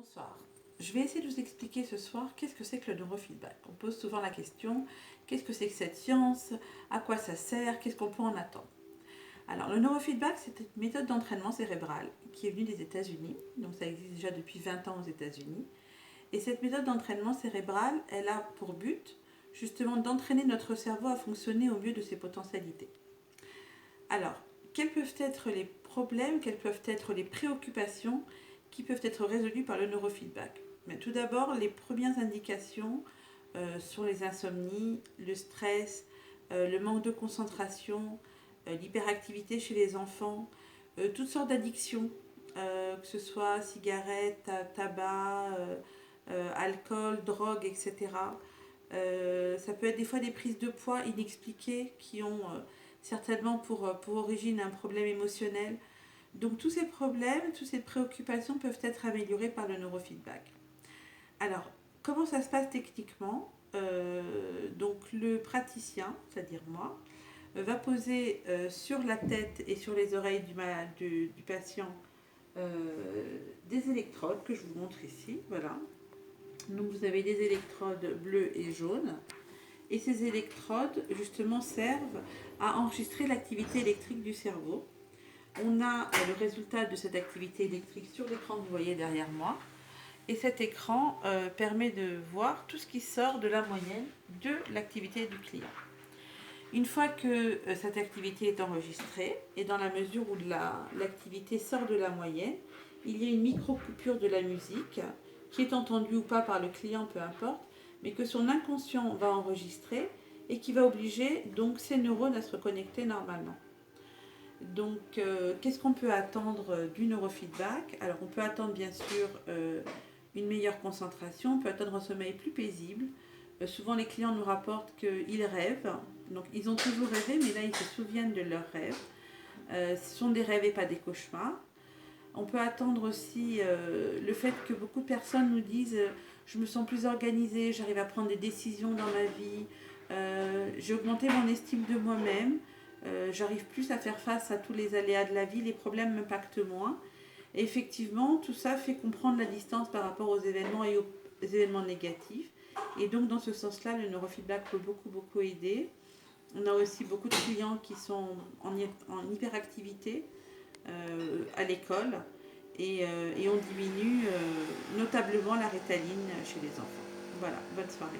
Bonsoir. Je vais essayer de vous expliquer ce soir qu'est-ce que c'est que le neurofeedback. On pose souvent la question, qu'est-ce que c'est que cette science? À quoi ça sert? Qu'est-ce qu'on peut en attendre? Alors, le neurofeedback, c'est une méthode d'entraînement cérébral qui est venue des États-Unis. Donc, ça existe déjà depuis 20 ans aux États-Unis. Et cette méthode d'entraînement cérébral, elle a pour but justement d'entraîner notre cerveau à fonctionner au mieux de ses potentialités. Alors, quels peuvent être les problèmes, quelles peuvent être les préoccupations qui peuvent être résolues par le neurofeedback? Mais tout d'abord, les premières indications sont les insomnies, le stress, le manque de concentration, l'hyperactivité chez les enfants, toutes sortes d'addictions, que ce soit cigarettes, tabac, alcool, drogue, etc. Ça peut être des fois des prises de poids inexpliquées qui ont certainement pour origine un problème émotionnel. Donc tous ces problèmes, toutes ces préoccupations peuvent être améliorées par le neurofeedback. Alors, comment ça se passe techniquement? Donc le praticien, c'est-à-dire moi, va poser sur la tête et sur les oreilles du patient des électrodes que je vous montre ici. Voilà. Donc vous avez des électrodes bleues et jaunes. Et ces électrodes, justement, servent à enregistrer l'activité électrique du cerveau. On a le résultat de cette activité électrique sur l'écran que vous voyez derrière moi. Et cet écran permet de voir tout ce qui sort de la moyenne de l'activité du client. Une fois que cette activité est enregistrée, et dans la mesure où l'activité sort de la moyenne, il y a une micro-coupure de la musique qui est entendue ou pas par le client, peu importe, mais que son inconscient va enregistrer et qui va obliger donc ses neurones à se reconnecter normalement. Donc, qu'est-ce qu'on peut attendre du neurofeedback? Alors, on peut attendre bien sûr une meilleure concentration, on peut attendre un sommeil plus paisible. Souvent, les clients nous rapportent qu'ils rêvent. Donc, ils ont toujours rêvé, mais là, ils se souviennent de leurs rêves. Ce sont des rêves et pas des cauchemars. On peut attendre aussi le fait que beaucoup de personnes nous disent je me sens plus organisée, j'arrive à prendre des décisions dans ma vie, j'ai augmenté mon estime de moi-même, j'arrive plus à faire face à tous les aléas de la vie, les problèmes m'impactent moins. Et effectivement, tout ça fait comprendre la distance par rapport aux événements et aux événements négatifs. Et donc, dans ce sens-là, le neurofeedback peut beaucoup aider. On a aussi beaucoup de clients qui sont en hyperactivité à l'école et on diminue notablement la rétaline chez les enfants. Voilà, bonne soirée.